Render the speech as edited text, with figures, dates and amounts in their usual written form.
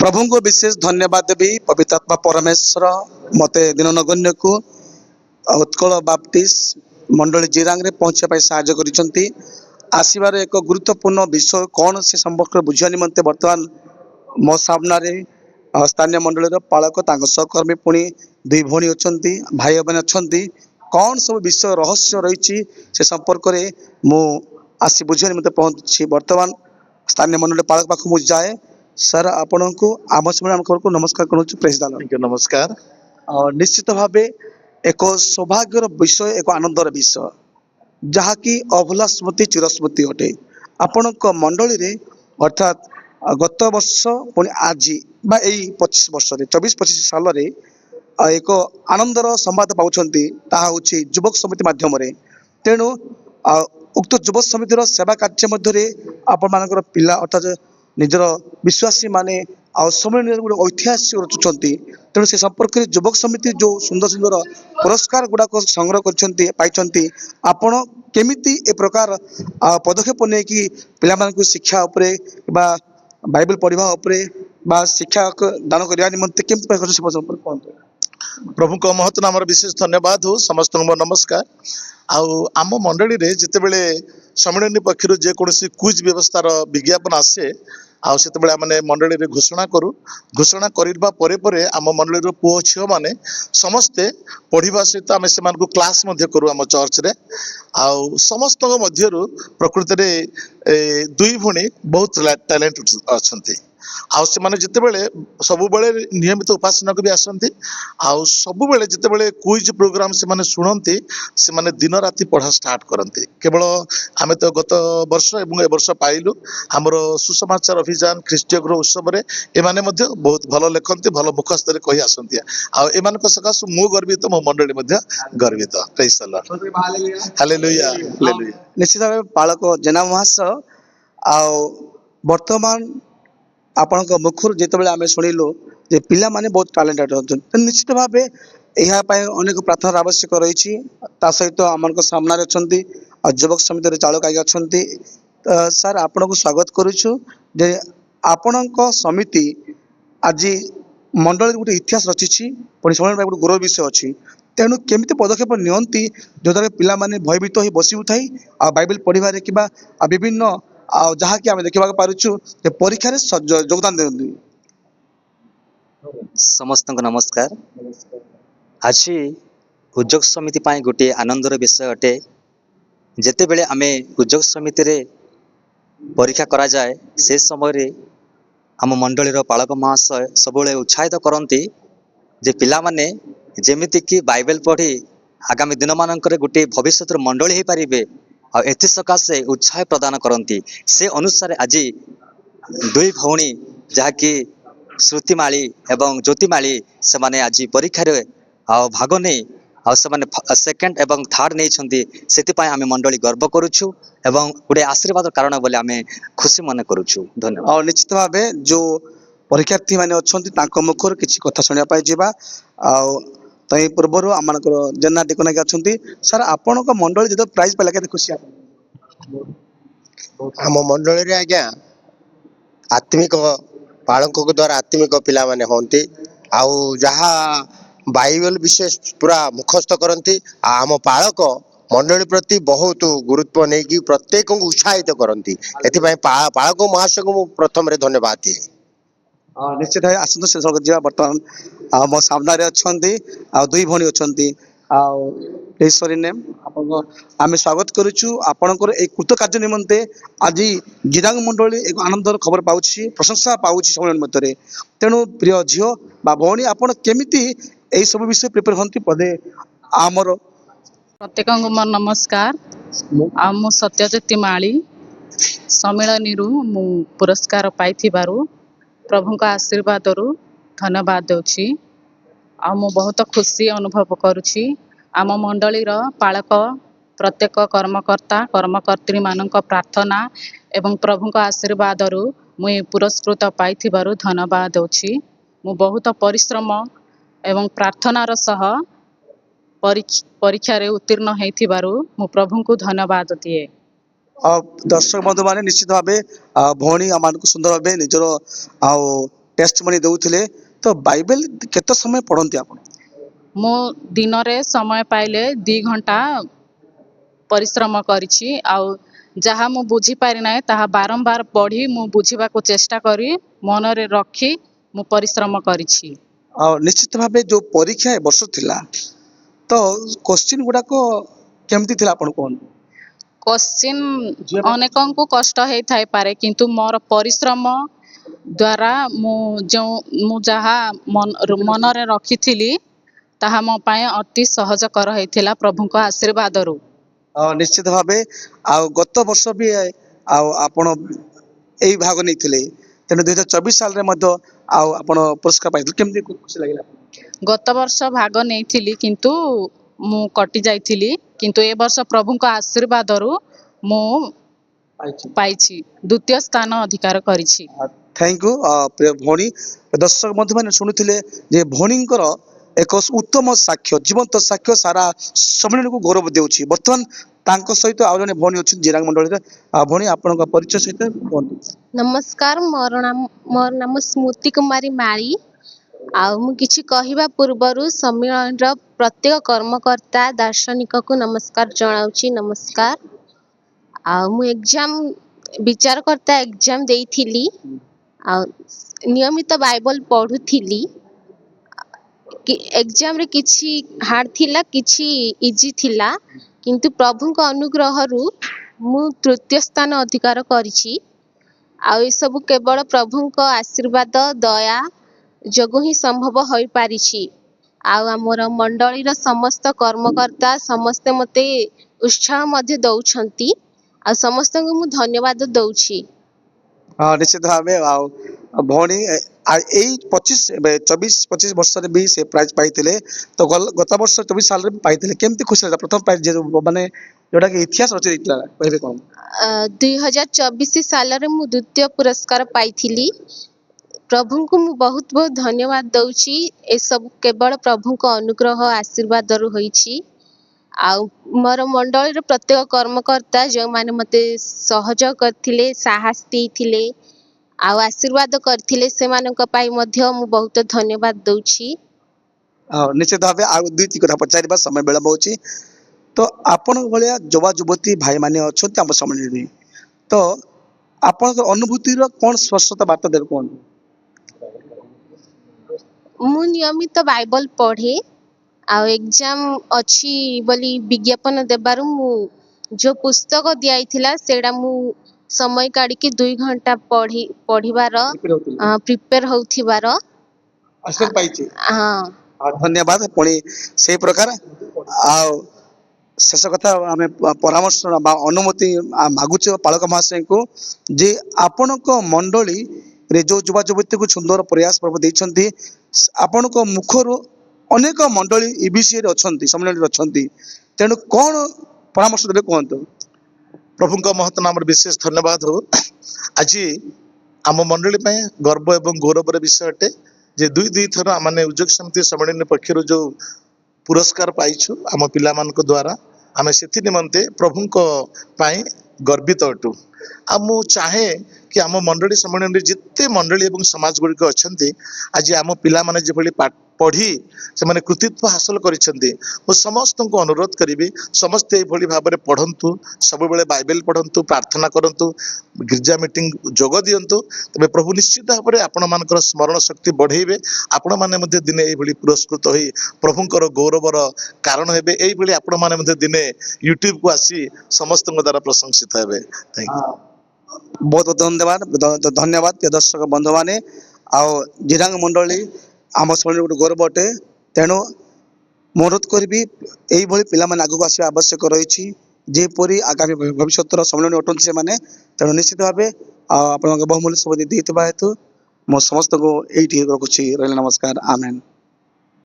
प्रभु को विशेष धन्यवाद देवी पवित्र आत्मा परमेश्वर मते दिन नगण्य को उत्कल बाप्टिस्ट मंडली जिरांग रे पहुंचा साहाय्य करिसेंती आसीबार एक गुरुत्वपूर्ण विषय कौन से संपर्क बुझा निमंते वर्तमान मो सामने स्थानीय मंडल पालक सहकर्मी पुणी दुई भौणी अच्छा भाई बहन अच्छा कौन सब विषय रहस्य रही से संपर्क में मु आसी बुझा निमंते पहुंची वर्तमान स्थानीय मंडल पालक पाख मुझे जाए सर आपण को आम समय को नमस्कार करूँ प्रेसिडेंट नमस्कार। निश्चित भाव एक सौभाग्यर विषय एक आनंदर विषय जहाँकि अभुला स्मृति चिरस्मृति अटे आपण मंडली रे अर्थात गत वर्ष पुणी आज बा 25 वर्ष 24-25 साल रे एक आनंदर संवाद पाउछंती ताहा होछि युवक समिति माध्यम रे तेणु उक्त युवक समितिर सेवा कार्य मध्य आपण मानकर पिला अर्थात निजर विश्वासी माने समय गोटे ऐतिहासिक रचुंट तेणु से संपर्क में युवक समिति जो सुंदर सुंदर पुरस्कार गुड़ाक संग्रह कर आपण केमिति ए प्रकार पदक्षेप नहीं कि पिला शिक्षा उपरे बा बाइबल पढ़ा उपरे बा शिक्षा दान करने निमंते केमती संपर्क कहते प्रभु को महत्व नाम विशेष धन्यवाद हो समस्त नमस्कार। आम मंडली रे जितेबले सम्मेलन पक्षर जेकोसी क्विज व्यवस्थार विज्ञापन आसे आते मैंने मंडली रे घोषणा करूँ घोषणा करने परे आम मंडली पुओ झील मैंने समस्ते पढ़ा सहित आम से क्लास करूँ आम चर्च रे समस्त मध्यरु प्रकृति में दुई भणी बहुत टैलेंट अच्छा से माने जितेबले सबुबले नियमित उपासना को भी आसती सबुबले जितेबले क्विज प्रोग्राम से माने शुणती से माने दिन राति पढ़ा स्टार्ट करती केवल आम तो गत वर्ष एवं ए वर्ष पाइलु आमर सुसमाचार अभियान ख्रीष्टीय गृह उत्सव में एमाने बहुत भल लेखती भल मुखस्त कही आसती आम सकाशु मु गर्वित मो मंडली गर्वित praise the Lord hallelujah hallelujah. निश्चित भाव पालक जेना महाशय वर्तमान आपण मुखर जिते आम शुणिलु जे पिला माने बहुत टैलेंटेड अच्छा निश्चित भाव यह अनेक प्रार्थना आवश्यक रही सहित आम सामने अच्छा युवक समिति चालक आई अच्छा सर आपण को स्वागत करुचु जे आपण समिति आज मंडल गोटे इतिहास रची पुणी समय गोटे गौरव विषय अच्छी तेणु केमिति पदक्षेप नियंती जद्वारा पिला माने भयभीत हो बसी उठाई बाइबल पढ़ारे कि विभिन्न जहाँ कि आम देखा पारुचु परीक्षा योगदान दे समस्त नमस्कार। आज उद्योग समिति गोटे आनंदर विषय अटे जिते बेले आमे उद्योग समिति रे परीक्षा करा जाए से समय आम मंडलीर पालक महाशय सब उत्साहित करती जे पिला माने जेमिति कि बाइबल पढ़ी आगामी दिन मानकर गोटे भविष्य मंडली हो पारे एथि सकाशे उत्साह प्रदान करती से अनुसार आज दुई भौणी जहाँकि श्रुतिमाली एवं ज्योतिमाली से माने आज परीक्षा भाग नहीं सेकेंड एवं थर्ड नहीं से आम मंडली गर्व करुचु एवं गोटे आशीर्वाद कारण बोले आम खुशी मन करुचु धन्यवाद। और निश्चित भाव जो परीक्षार्थी मैंने अच्छा मुखर किसी कथा शुणा जावा तई पूर्व आम जेना डिकना अच्छा सर आपण मंडली जो प्राइज पाला के खुशी आम मंडली रे आज्ञा आत्मिक पालक द्वारा आत्मिक पिला माने होंती आउ जहा बाइबल विषय पूरा मुखस्त करती आम पालक मंडली प्रति बहुत गुरुत्व नहीं कि प्रत्येक को उत्साहित करती एथि पालक महाशय को प्रथम रे धन्यवाद दिए। निश्चित भाव आसतु शेष जा बर्तमान मो सामने अच्छा दुई भौणी अच्छा नेम आम स्वागत करुचु आपणकर एक कृत कार्य निमंते आज जिरांग मंडली एक आनंदर खबर पाउछि प्रशंसा पाउछि समय मध्य तेणु प्रिय झील बा भौणी आपण केमिति एई सब विषय प्रिपेयर हंती पदे आमर प्रत्येक मोर नमस्कार आम सत्यज्योति माली सम्मेलन मु पुरस्कार पाई प्रभु का आशीर्वाद धन्यवाद दूची मु बहुत खुशी अनुभव करुची आम मंडलीर पालक प्रत्येक कर्मकर्ता कर्मकर्त्री मानक प्रार्थना एवं प्रभु का आशीर्वाद मुई पुरस्कृत पाई धन्यवाद दूची मु बहुत परिश्रम एवं प्रार्थनार सह परीक्षा रे उत्तीर्ण होइथिबारु मु प्रभु को धन्यवाद दिए। दर्शक बंधु मैंने निश्चित भाव भौणी आम सुंदर भाव निजर टेस्ट मनी दौले तो बाइबल केते समय पढ़ती आप? ମୁଁ ଦିନରେ ସମୟ ପାଇଲେ 2 ଘଣ୍ଟା ପରିଶ୍ରମ କରିଛି। ଆଉ ଯାହା ମୁଁ ବୁଝିପାରି ନାହିଁ ତାହା ବାରମ୍ବାର ପଢ଼ି ମୁଁ ବୁଝିବାକୁ ଚେଷ୍ଟା କରି ମନରେ ରଖି ମୁଁ ପରିଶ୍ରମ କରିଛି। और निश्चित भाव जो परीक्षा ए वर्ष थिला तो क्वेश्चन गुड़ाक केमती थिला आपण कहन? କୋଶ୍ଚିନ୍ ଅନେକଙ୍କୁ କଷ୍ଟ ହେଇଥାଇପାରେ କିନ୍ତୁ ମୋର ପରିଶ୍ରମ ଦ୍ୱାରା ମୁଁ ଯାହା ମନରେ ରଖିଥିଲି ତାହା ମୋ ପାଇଁ ଅତି ସହଜକର ହେଇଥିଲା ପ୍ରଭୁଙ୍କ ଆଶୀର୍ବାଦରୁ। निश्चित भाव गत वर्ष भी आपण यही भाग नहीं तेणु 2024 साल रे मध्य आपण पुरस्कार पाइल केमती खुशी लगिला? ଗତ ବର୍ଷ ଭାଗ ନେଇଥିଲି କିନ୍ତୁ ମୁଁ କଟି ଯାଇଥିଲି କିନ୍ତୁ ଏ ବର୍ଷ ପ୍ରଭୁଙ୍କ ଆଶୀର୍ବାଦରୁ ମୁଁ ପାଇଛି ଦ୍ୱିତୀୟ ସ୍ଥାନ ଅଧିକାର କରିଛି। थैंक यू प्रिय भौणी। दर्शक बंधु मैंने शुणुले जे भौणींकर एक उत्तम साक्ष्य जीवंत साक्ष्य सारा सम्मेलन को गौरव देउछि। बर्तमान तांको सहित आउ जने भौणी अछि जिरांग मंडली रे। भौणी आपनक परिचय सहित कहନ୍ତୁ। नमस्कार मोर नाम स्मृति कुमारी माली। मु किछि कहिबा पूर्वरु सम्मेलनर प्रत्येक कर्मकर्ता दार्शनिक को नमस्कार जणाउछि। नमस्कार। मु एग्जाम विचारकर्ता एग्जाम देइथिली नियमित बाइबल पढुथिली कि एग्जाम रे किछि हार्ड थिला किछि इजी थिला किंतु प्रभुଙ୍କ अनुग्रहरु मु तृतीय स्थान अधिकार करिछि। ये सब केवल प्रभुଙ୍କ आशीर्वाद दया जोगु ही संभव होई पारिछि। आमर मंडलीर समस्त कर्मकर्ता समस्ते मते उत्साह मध्य दउछंती समस्त को मु धन्यवाद दउछि। निश्चित भाव भौणी 24-25 वर्ष भी से प्राइज पाइले तो गत वर्ष 24 साल भी पाइले केमती खुशी लगा? प्रथम प्राइज माने जोटा कि इतिहास रचि कहबे कोन? 2024 साल रे मु द्वितीय पुरस्कार पाइथिली। प्रभु को मु बहुत बहुत धन्यवाद दउछि। ए सब केवल प्रभु को अनुग्रह आशीर्वाद रु होइछि। मोर मंडलीर प्रत्येक कर्मकर्ता जो माने मते सहयोग करथिले साहस देथिले आशीर्वाद करथिले से मानक पाई मध्य मु बहुत धन्यवाद दउछि। निश्चित भाव दुई कथा पचार समय विलम्ब होची तो आपण भलिया युवा युवती भाई माने अछंती हम सम्मेलन में तो आपण अनुभूति रो कोन स्पष्टता बात दे कोन? मु नियमित बाइबल पढ़े एग्जाम अच्छी बोली विज्ञापन देबारु मु जो पुस्तक दियाइथिला सेडा मु समय काढी के 2 घंटा पढ़िबार प्रिपेयर होथिबार आशीर्वाद पाइछि। हां धन्यवाद पुणी से प्रकार शेष कथा आम परामर्श अनुमति मागुचे पालक महाशय को जे आपण मंडली रे जो युवा युवती को सुंदर प्रयास प्रभु देइछंती आपण मुखर अनेक मंडली ई विषय रे अछंती सम्मेलन रे अछंती तेणु कौन परामर्श देबे कहंतु? प्रभुଙ୍କ महत नाम विशेष धन्यवाद हो। आज आम मंडली में गर्व एवं गौरवर विषय अटे जे दुई थर माने उद्योग समिति सम्मेलन पक्षर जो पुरस्कार पाइछु आम पिला मानक द्वारा आम से निमंते प्रभुଙ୍କ पाई गर्वित अटु। मु चाहे कि आम मंडली सम्मेलन जिते मंडली एवं समाज गुड़िक अच्छा आज आम पिला माने जेभली पढ़ी से माने कृतित्व हासिल करिसेंती मु समस्त को अनुरोध करी समस्ते एभली भाव में पढ़ंतु सब बेले बाइबल पढ़ंतु प्रार्थना करंतु गिरजा मीटिंग जोग दियंतु तबे प्रभु निश्चित भाव में आपण मानकर स्मरण शक्ति बढ़ेबे आपण माने मध्ये दिने एभली पुरस्कृत होई प्रभुंकर गौरवर कारण हेबे एभली आपण माने मध्ये दिने यूट्यूब को आसी समस्त द्वारा प्रशंसित हेबे। Thank you. बहुत बहुत धन्यवाद दर्शक बंधु माने जिरांग मंडली आम सम्मेलन गोटे गौरव अटे तेणु अनुरोध करी यही पिला माने आगू आसवा आवश्यक रही जेपरी आगामी भविष्य सम्मेलन अटंती से माने तेणु निश्चित भाव आप बहुमूल्य सब देते हेतु मो समस्त को यही रखुच्छी। नमस्कार। आमेन।